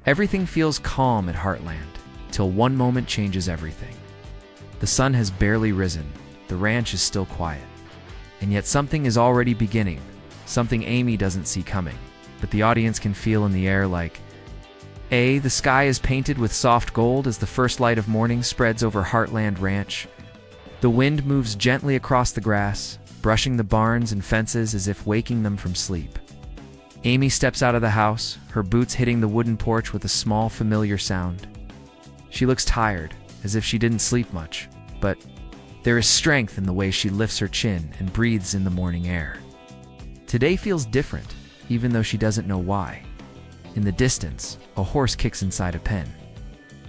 Everything feels calm at Heartland, till one moment changes everything. The sun has barely risen, the ranch is still quiet. And yet something is already beginning, something Amy doesn't see coming, but the audience can feel in the air like, the sky is painted with soft gold as the first light of morning spreads over Heartland Ranch. The wind moves gently across the grass, brushing the barns and fences as if waking them from sleep. Amy steps out of the house, her boots hitting the wooden porch with a small, familiar sound. She looks tired, as if she didn't sleep much, but there is strength in the way she lifts her chin and breathes in the morning air. Today feels different, even though she doesn't know why. In the distance, a horse kicks inside a pen.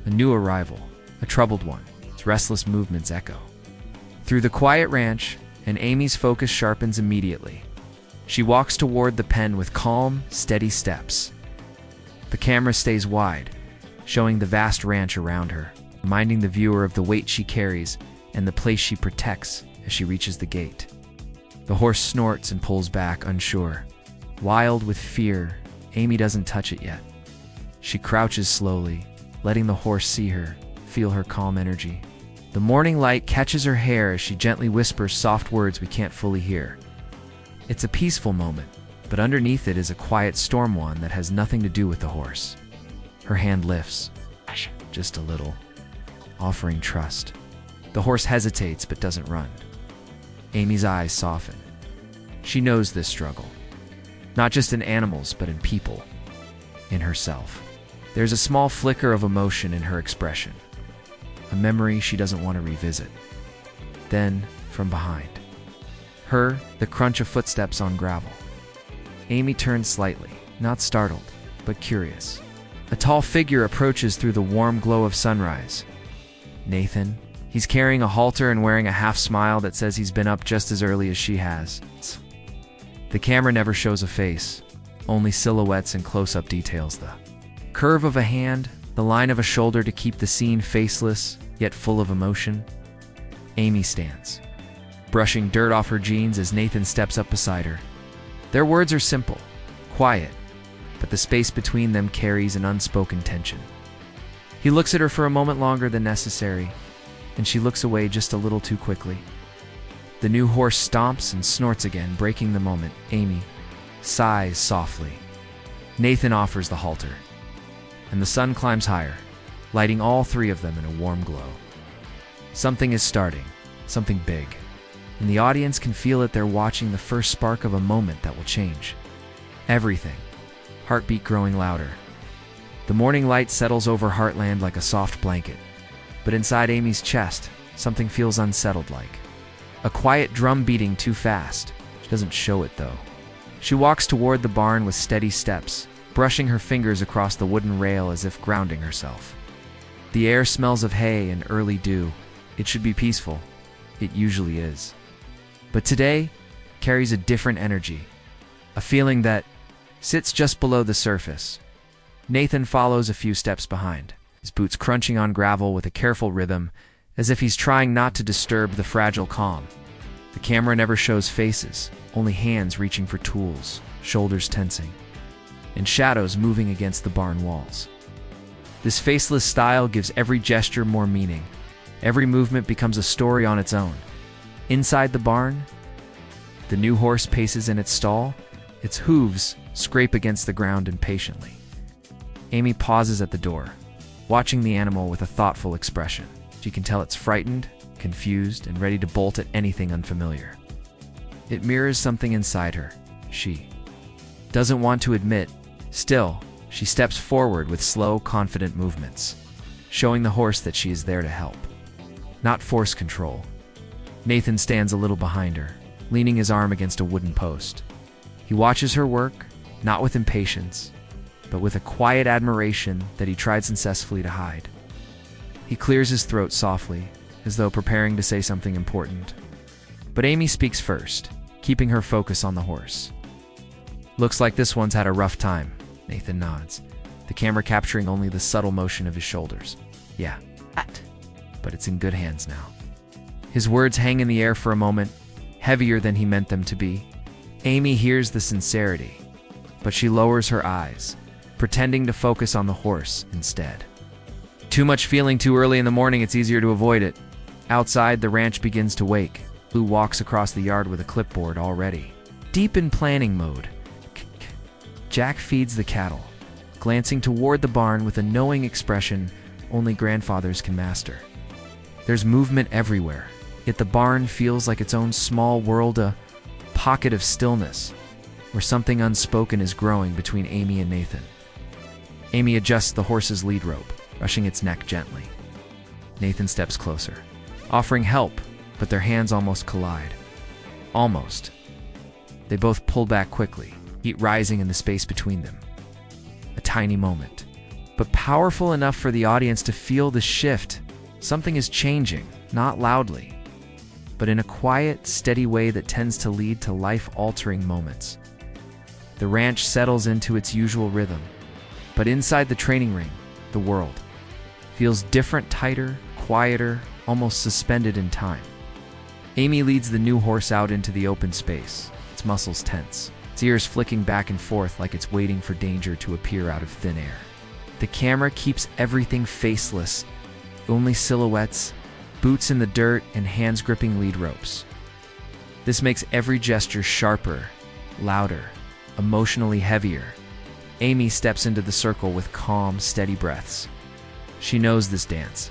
A new arrival, a troubled one, its restless movements echo. Through the quiet ranch, and Amy's focus sharpens immediately. She walks toward the pen with calm, steady steps. The camera stays wide, showing the vast ranch around her, reminding the viewer of the weight she carries and the place she protects as she reaches the gate. The horse snorts and pulls back, unsure. Wild with fear, Amy doesn't touch it yet. She crouches slowly, letting the horse see her, feel her calm energy. The morning light catches her hair as she gently whispers soft words we can't fully hear. It's a peaceful moment, but underneath it is a quiet storm one that has nothing to do with the horse. Her hand lifts, just a little, offering trust. The horse hesitates but doesn't run. Amy's eyes soften. She knows this struggle, not just in animals but in people, in herself. There's a small flicker of emotion in her expression, a memory she doesn't want to revisit. Then, from behind her, the crunch of footsteps on gravel. Amy turns slightly, not startled, but curious. A tall figure approaches through the warm glow of sunrise. Nathan. He's carrying a halter and wearing a half smile that says he's been up just as early as she has. The camera never shows a face, only silhouettes and close-up details. The curve of a hand, the line of a shoulder to keep the scene faceless, yet full of emotion. Amy stands, brushing dirt off her jeans as Nathan steps up beside her. Their words are simple, quiet, but the space between them carries an unspoken tension. He looks at her for a moment longer than necessary, and she looks away just a little too quickly. The new horse stomps and snorts again, breaking the moment. Amy sighs softly. Nathan offers the halter, and the sun climbs higher, lighting all three of them in a warm glow. Something is starting, something big, and the audience can feel it. They're watching the first spark of a moment that will change everything. Heartbeat growing louder. The morning light settles over Heartland like a soft blanket. But inside Amy's chest, something feels unsettled, like a quiet drum beating too fast. She doesn't show it, though. She walks toward the barn with steady steps, brushing her fingers across the wooden rail as if grounding herself. The air smells of hay and early dew. It should be peaceful. It usually is. But today carries a different energy, a feeling that sits just below the surface. Nathan follows a few steps behind, his boots crunching on gravel with a careful rhythm, as if he's trying not to disturb the fragile calm. The camera never shows faces, only hands reaching for tools, shoulders tensing, and shadows moving against the barn walls. This faceless style gives every gesture more meaning. Every movement becomes a story on its own. Inside the barn, the new horse paces in its stall, its hooves scrape against the ground impatiently. Amy pauses at the door, watching the animal with a thoughtful expression. She can tell it's frightened, confused, and ready to bolt at anything unfamiliar. It mirrors something inside her. She doesn't want to admit. Still, she steps forward with slow, confident movements, showing the horse that she is there to help, not force control. Nathan stands a little behind her, leaning his arm against a wooden post. He watches her work, not with impatience, but with a quiet admiration that he tries successfully to hide. He clears his throat softly, as though preparing to say something important. But Amy speaks first, keeping her focus on the horse. "Looks like this one's had a rough time," Nathan nods, the camera capturing only the subtle motion of his shoulders. "Yeah, but it's in good hands now." His words hang in the air for a moment, heavier than he meant them to be. Amy hears the sincerity, but she lowers her eyes, pretending to focus on the horse instead. Too much feeling too early in the morning, it's easier to avoid it. Outside, the ranch begins to wake. Lou walks across the yard with a clipboard already. Deep in planning mode, Jack feeds the cattle, glancing toward the barn with a knowing expression only grandfathers can master. There's movement everywhere, yet the barn feels like its own small world, a pocket of stillness, where something unspoken is growing between Amy and Nathan. Amy adjusts the horse's lead rope, brushing its neck gently. Nathan steps closer, offering help, but their hands almost collide. Almost. They both pull back quickly, heat rising in the space between them. A tiny moment, but powerful enough for the audience to feel the shift. Something is changing, not loudly, but in a quiet, steady way that tends to lead to life-altering moments. The ranch settles into its usual rhythm, but inside the training ring, the world feels different, tighter, quieter, almost suspended in time. Amy leads the new horse out into the open space, its muscles tense, its ears flicking back and forth like it's waiting for danger to appear out of thin air. The camera keeps everything faceless, only silhouettes, boots in the dirt, and hands gripping lead ropes. This makes every gesture sharper, louder, emotionally heavier. Amy steps into the circle with calm, steady breaths. She knows this dance.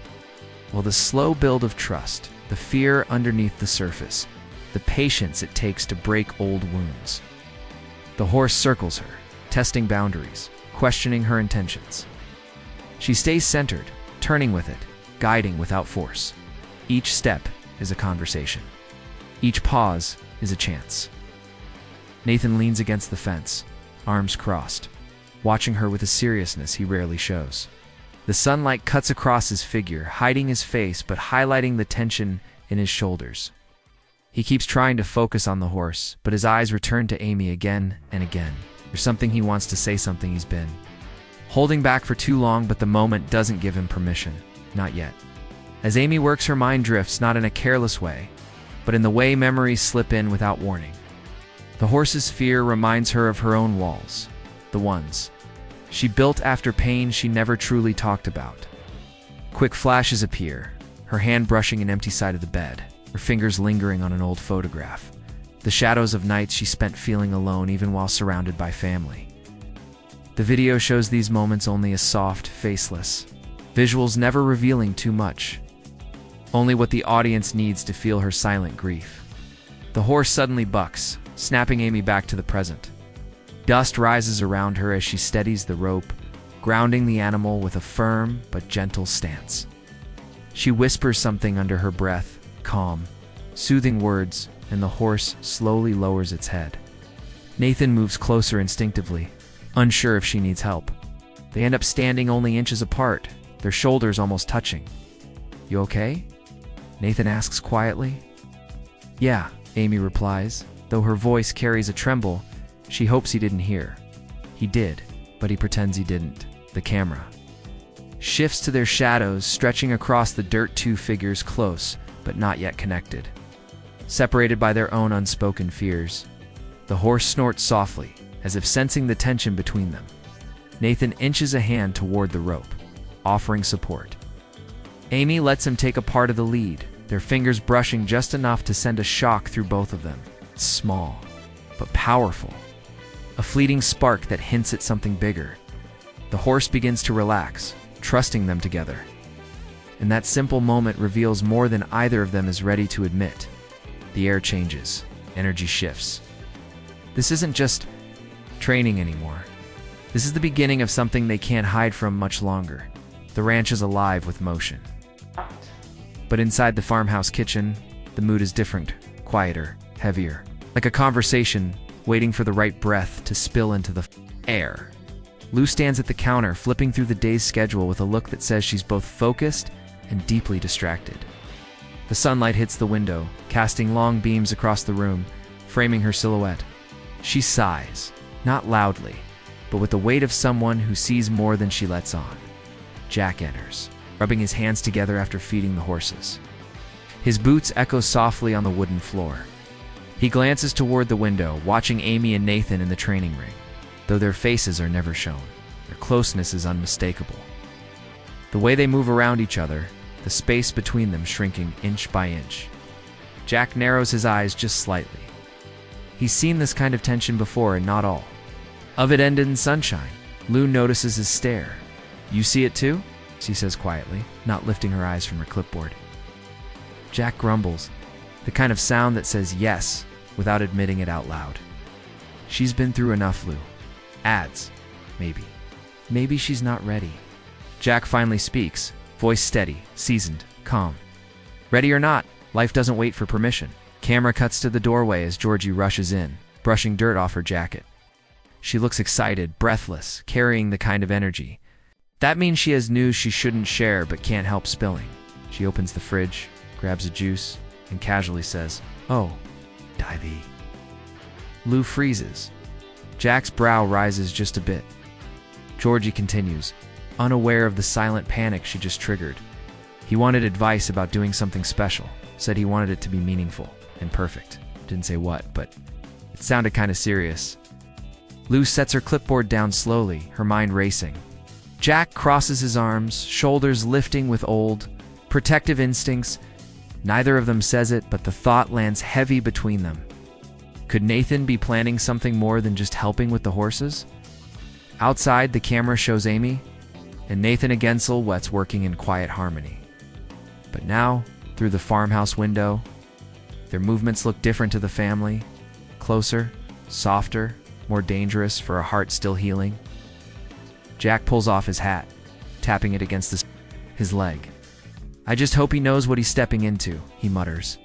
Well, the slow build of trust, the fear underneath the surface, the patience it takes to break old wounds. The horse circles her, testing boundaries, questioning her intentions. She stays centered, turning with it, guiding without force. Each step is a conversation. Each pause is a chance. Nathan leans against the fence, arms crossed, watching her with a seriousness he rarely shows. The sunlight cuts across his figure, hiding his face but highlighting the tension in his shoulders. He keeps trying to focus on the horse, but his eyes return to Amy again and again. There's something he wants to say, something he's been holding back for too long, but the moment doesn't give him permission. Not yet. As Amy works, her mind drifts, not in a careless way, but in the way memories slip in without warning. The horse's fear reminds her of her own walls, the ones she built after pain she never truly talked about. Quick flashes appear, her hand brushing an empty side of the bed, her fingers lingering on an old photograph. The shadows of nights she spent feeling alone even while surrounded by family. The video shows these moments only as soft, faceless visuals, never revealing too much. Only what the audience needs to feel her silent grief. The horse suddenly bucks, snapping Amy back to the present. Dust rises around her as she steadies the rope, grounding the animal with a firm but gentle stance. She whispers something under her breath, calm, soothing words, and the horse slowly lowers its head. Nathan moves closer instinctively, unsure if she needs help. They end up standing only inches apart, their shoulders almost touching. "You okay?" Nathan asks quietly. "Yeah," Amy replies, though her voice carries a tremble. She hopes he didn't hear. He did, but he pretends he didn't. The camera shifts to their shadows, stretching across the dirt, two figures close, but not yet connected. Separated by their own unspoken fears. The horse snorts softly, as if sensing the tension between them. Nathan inches a hand toward the rope, offering support. Amy lets him take a part of the lead, their fingers brushing just enough to send a shock through both of them. It's small, but powerful. A fleeting spark that hints at something bigger. The horse begins to relax, trusting them together. And that simple moment reveals more than either of them is ready to admit. The air changes, energy shifts. This isn't just training anymore. This is the beginning of something they can't hide from much longer. The ranch is alive with motion. But inside the farmhouse kitchen, the mood is different, quieter, heavier. Like a conversation, waiting for the right breath to spill into the air. Lou stands at the counter, flipping through the day's schedule with a look that says she's both focused and deeply distracted. The sunlight hits the window, casting long beams across the room, framing her silhouette. She sighs, not loudly, but with the weight of someone who sees more than she lets on. Jack enters, rubbing his hands together after feeding the horses. His boots echo softly on the wooden floor. He glances toward the window, watching Amy and Nathan in the training ring, though their faces are never shown. Their closeness is unmistakable. The way they move around each other, the space between them shrinking inch by inch. Jack narrows his eyes just slightly. He's seen this kind of tension before, and not all of it ended in sunshine. Lou notices his stare. "You see it too?" she says quietly, not lifting her eyes from her clipboard. Jack grumbles, the kind of sound that says yes without admitting it out loud. "She's been through enough," Lou adds. Maybe she's not ready." Jack finally speaks, voice steady, seasoned, calm. "Ready or not, life doesn't wait for permission." Camera cuts to the doorway as Georgie rushes in, brushing dirt off her jacket. She looks excited, breathless, carrying the kind of energy. That means she has news she shouldn't share but can't help spilling. She opens the fridge, grabs a juice, and casually says, "Oh, die thee." Lou freezes. Jack's brow rises just a bit. Georgie continues, unaware of the silent panic she just triggered. He wanted advice about doing something special, said he wanted it to be meaningful and perfect. Didn't say what, but it sounded kind of serious. Lou sets her clipboard down slowly, her mind racing. Jack crosses his arms, shoulders lifting with old, protective instincts. Neither of them says it, but the thought lands heavy between them. Could Nathan be planning something more than just helping with the horses? Outside, the camera shows Amy, and Nathan and silhouettes working in quiet harmony. But now, through the farmhouse window, their movements look different to the family. Closer, softer, more dangerous for a heart still healing. Jack pulls off his hat, tapping it against his leg. "I just hope he knows what he's stepping into," he mutters.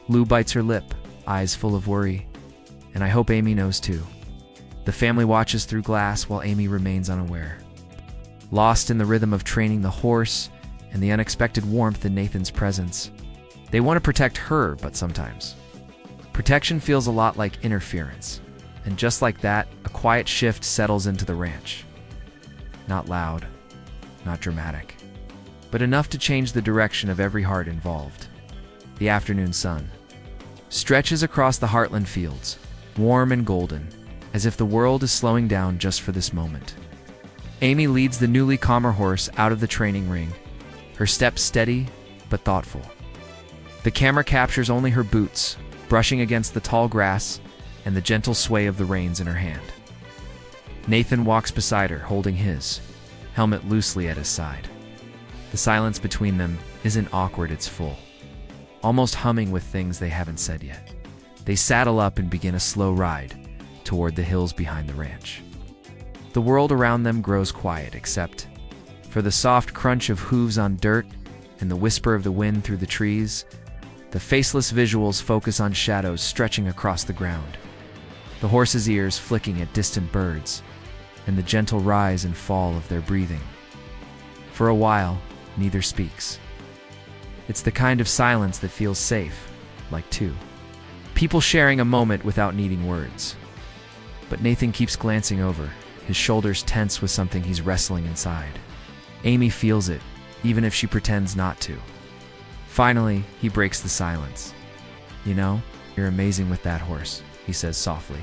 Lou bites her lip, eyes full of worry. "And I hope Amy knows too." The family watches through glass while Amy remains unaware. Lost in the rhythm of training the horse and the unexpected warmth in Nathan's presence. They want to protect her, but sometimes protection feels a lot like interference. And just like that, a quiet shift settles into the ranch. Not loud, not dramatic, but enough to change the direction of every heart involved. The afternoon sun stretches across the Heartland fields, warm and golden, as if the world is slowing down just for this moment. Amy leads the newly calmer horse out of the training ring, her steps steady but thoughtful. The camera captures only her boots, brushing against the tall grass, and the gentle sway of the reins in her hand. Nathan walks beside her, holding his helmet loosely at his side. The silence between them isn't awkward, it's full, almost humming with things they haven't said yet. They saddle up and begin a slow ride toward the hills behind the ranch. The world around them grows quiet except for the soft crunch of hooves on dirt and the whisper of the wind through the trees. The faceless visuals focus on shadows stretching across the ground, the horses' ears flicking at distant birds, and the gentle rise and fall of their breathing. For a while, neither speaks. It's the kind of silence that feels safe, like two people sharing a moment without needing words. But Nathan keeps glancing over, his shoulders tense with something he's wrestling inside. Amy feels it, even if she pretends not to. Finally, he breaks the silence. "You know, you're amazing with that horse," he says softly.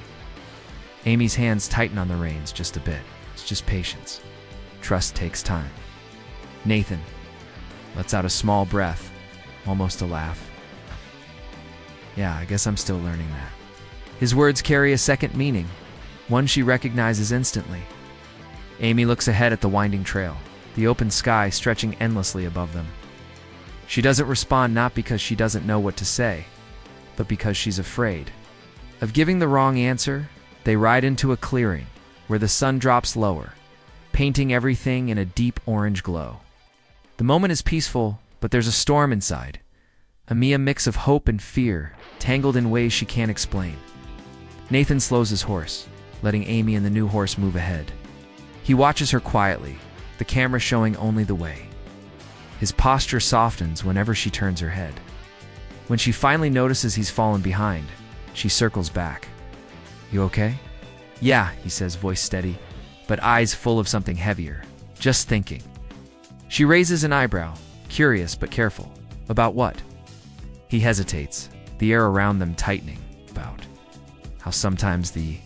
Amy's hands tighten on the reins just a bit. It's just patience. Trust takes time. Nathan lets out a small breath, almost a laugh. "Yeah, I guess I'm still learning that." His words carry a second meaning, one she recognizes instantly. Amy looks ahead at the winding trail, the open sky stretching endlessly above them. She doesn't respond, not because she doesn't know what to say, but because she's afraid of giving the wrong answer. They ride into a clearing where the sun drops lower, painting everything in a deep orange glow. The moment is peaceful, but there's a storm inside, a mix of hope and fear, tangled in ways she can't explain. Nathan slows his horse, letting Amy and the new horse move ahead. He watches her quietly, the camera showing only the way. His posture softens whenever she turns her head. When she finally notices he's fallen behind, she circles back. "You okay?" "Yeah," he says, voice steady, but eyes full of something heavier. "Just thinking." She raises an eyebrow, curious but careful. "About what?" He hesitates, the air around them tightening. "About how sometimes the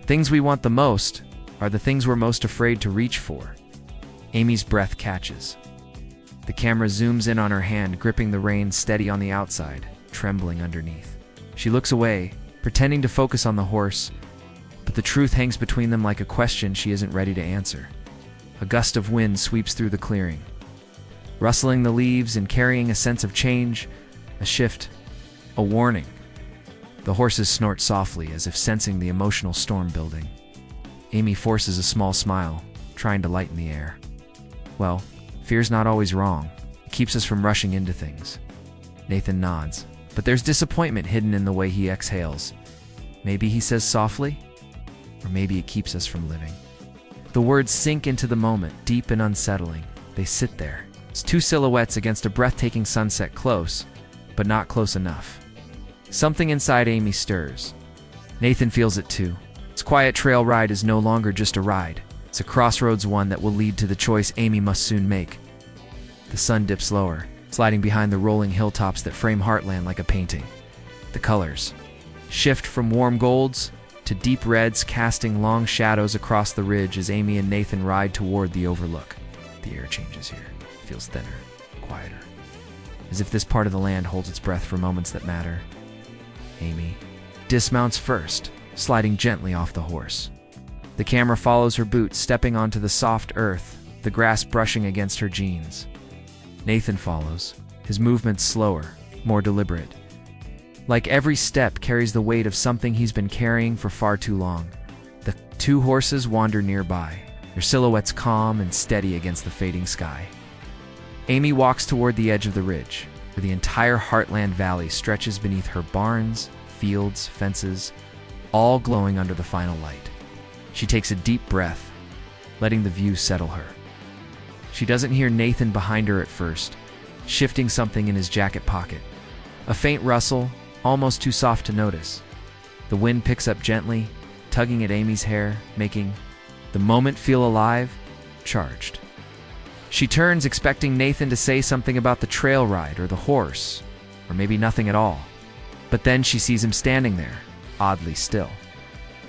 things we want the most are the things we're most afraid to reach for. Amy's breath catches. The camera zooms in on her hand, gripping the reins steady on the outside, trembling underneath. She looks away, pretending to focus on the horse, but the truth hangs between them like a question she isn't ready to answer. A gust of wind sweeps through the clearing, rustling the leaves and carrying a sense of change, a shift, a warning. The horses snort softly, as if sensing the emotional storm building. Amy forces a small smile, trying to lighten the air. Well, fear's not always wrong. It keeps us from rushing into things. Nathan nods, but there's disappointment hidden in the way he exhales. Maybe he says softly, or maybe it keeps us from living. The words sink into the moment, deep and unsettling. They sit there. It's two silhouettes against a breathtaking sunset, close, but not close enough. Something inside Amy stirs. Nathan feels it too. His quiet trail ride is no longer just a ride. It's a crossroads, one that will lead to the choice Amy must soon make. The sun dips lower, sliding behind the rolling hilltops that frame Heartland like a painting. The colors shift from warm golds to deep reds, casting long shadows across the ridge as Amy and Nathan ride toward the overlook. The air changes here. It feels thinner, quieter, as if this part of the land holds its breath for moments that matter. Amy dismounts first, sliding gently off the horse. The camera follows her boots, stepping onto the soft earth, the grass brushing against her jeans. Nathan follows, his movements slower, more deliberate. Like every step carries the weight of something he's been carrying for far too long. The two horses wander nearby, their silhouettes calm and steady against the fading sky. Amy walks toward the edge of the ridge, where the entire Heartland Valley stretches beneath her: barns, fields, fences, all glowing under the final light. She takes a deep breath, letting the view settle her. She doesn't hear Nathan behind her at first, shifting something in his jacket pocket. A faint rustle, almost too soft to notice. The wind picks up gently, tugging at Amy's hair, making the moment feel alive, charged. She turns, expecting Nathan to say something about the trail ride or the horse, or maybe nothing at all. But then she sees him standing there, oddly still.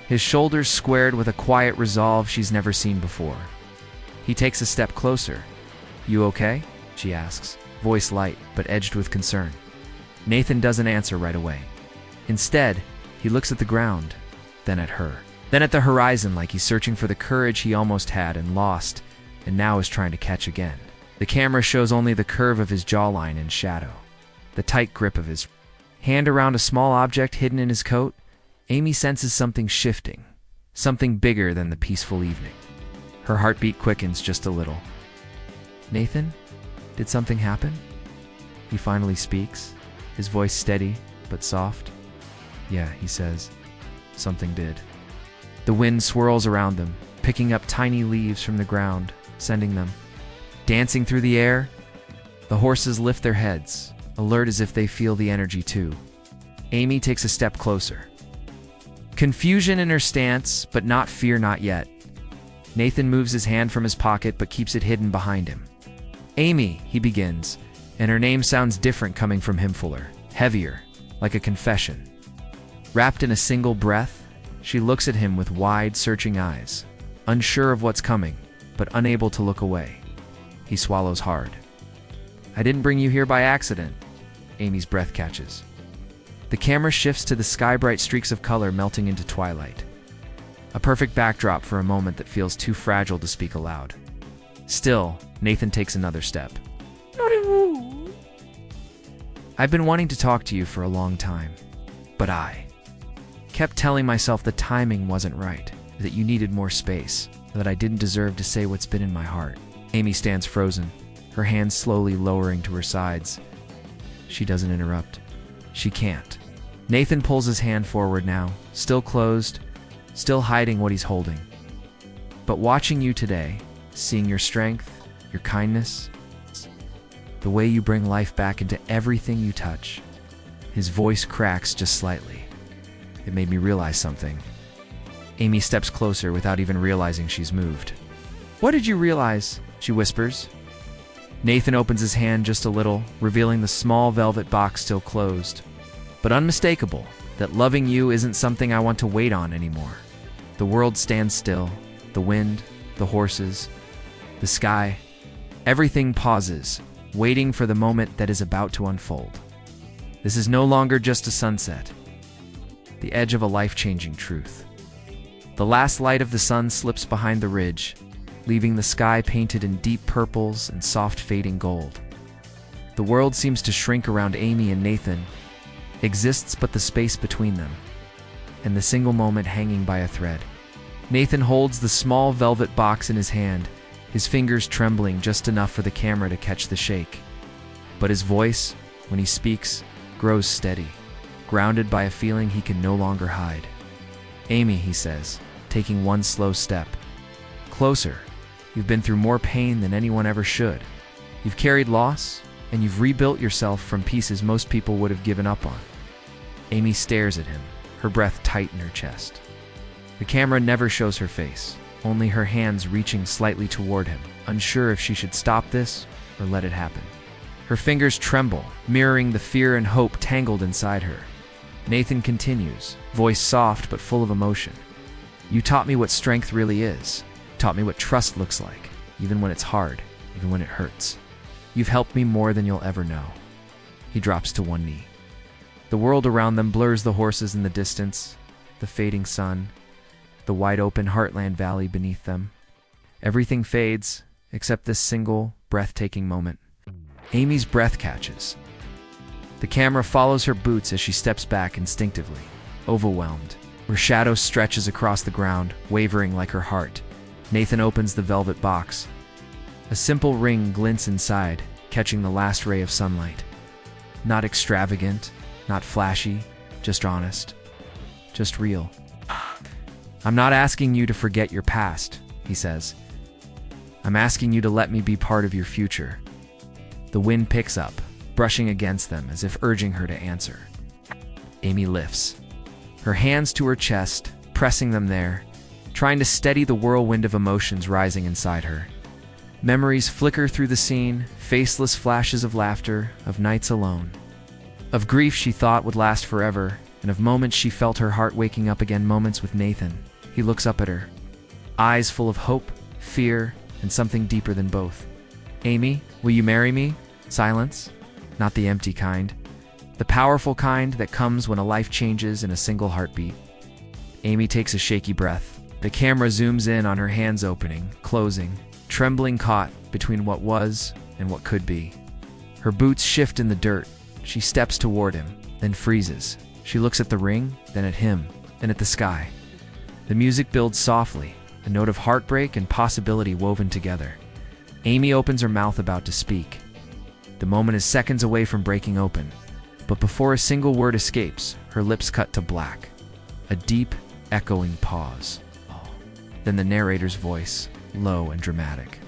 His shoulders squared with a quiet resolve she's never seen before. He takes a step closer. "You okay?" she asks, voice light but edged with concern. Nathan doesn't answer right away. Instead, he looks at the ground, then at her, then at the horizon, like he's searching for the courage he almost had and lost, and now is trying to catch again. The camera shows only the curve of his jawline in shadow, the tight grip of his hand around a small object hidden in his coat. Amy senses something shifting, something bigger than the peaceful evening. Her heartbeat quickens just a little. "Nathan, did something happen?" He finally speaks, his voice steady but soft. "Yeah," he says, "something did." The wind swirls around them, picking up tiny leaves from the ground, sending them dancing through the air. The horses lift their heads, alert as if they feel the energy too. Amy takes a step closer. Confusion in her stance, but not fear, not yet. Nathan moves his hand from his pocket but keeps it hidden behind him. "Amy," he begins, and her name sounds different coming from him, fuller, heavier, like a confession. Wrapped in a single breath, she looks at him with wide, searching eyes, unsure of what's coming, but unable to look away. He swallows hard. "I didn't bring you here by accident." Amy's breath catches. The camera shifts to the sky-bright streaks of color melting into twilight. A perfect backdrop for a moment that feels too fragile to speak aloud. Still, Nathan takes another step. "I've been wanting to talk to you for a long time, but I kept telling myself the timing wasn't right, that you needed more space, that I didn't deserve to say what's been in my heart." Amy stands frozen, her hands slowly lowering to her sides. She doesn't interrupt. She can't. Nathan pulls his hand forward now, still closed, still hiding what he's holding. "But watching you today, seeing your strength, your kindness, the way you bring life back into everything you touch." His voice cracks just slightly. "It made me realize something." Amy steps closer without even realizing she's moved. "What did you realize?" she whispers. Nathan opens his hand just a little, revealing the small velvet box still closed, but unmistakable, that loving you isn't something I want to wait on anymore. The world stands still, The wind, the horses, the sky, everything pauses, waiting for the moment that is about to unfold. This is no longer just a sunset, the edge of a life-changing truth. The last light of the sun slips behind the ridge, leaving the sky painted in deep purples and soft fading gold. The world seems to shrink around Amy and Nathan, exists but the space between them, and the single moment hanging by a thread. Nathan holds the small velvet box in his hand, his fingers trembling just enough for the camera to catch the shake. But his voice, when he speaks, grows steady, grounded by a feeling he can no longer hide. "Amy," he says, taking one slow step. "Closer. You've been through more pain than anyone ever should. You've carried loss, and you've rebuilt yourself from pieces most people would have given up on." Amy stares at him, her breath tight in her chest. The camera never shows her face, only her hands reaching slightly toward him, unsure if she should stop this or let it happen. Her fingers tremble, mirroring the fear and hope tangled inside her. Nathan continues, voice soft but full of emotion. "You taught me what strength really is. Taught me what trust looks like, even when it's hard, even when it hurts. You've helped me more than you'll ever know." He drops to one knee. The world around them blurs, the horses in the distance, the fading sun, the wide-open Heartland Valley beneath them. Everything fades, except this single, breathtaking moment. Amy's breath catches. The camera follows her boots as she steps back instinctively, overwhelmed. Her shadow stretches across the ground, wavering like her heart. Nathan opens the velvet box. A simple ring glints inside, catching the last ray of sunlight. Not extravagant, not flashy, just honest, just real. "I'm not asking you to forget your past," he says. "I'm asking you to let me be part of your future." The wind picks up, brushing against them as if urging her to answer. Amy lifts, her hands to her chest, pressing them there, trying to steady the whirlwind of emotions rising inside her. Memories flicker through the scene, faceless flashes of laughter, of nights alone. Of grief she thought would last forever, and of moments she felt her heart waking up again, moments with Nathan. He looks up at her, eyes full of hope, fear, and something deeper than both. "Amy, will you marry me?" Silence. Not the empty kind. The powerful kind that comes when a life changes in a single heartbeat. Amy takes a shaky breath. The camera zooms in on her hands opening, closing, trembling, caught between what was and what could be. Her boots shift in the dirt. She steps toward him, then freezes. She looks at the ring, then at him, then at the sky. The music builds softly, a note of heartbreak and possibility woven together. Amy opens her mouth, about to speak. The moment is seconds away from breaking open, but before a single word escapes, her lips cut to black. A deep, echoing pause. Then the narrator's voice, low and dramatic.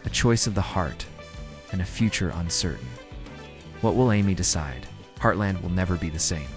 A choice of the heart, and a future uncertain. What will Amy decide? Heartland will never be the same.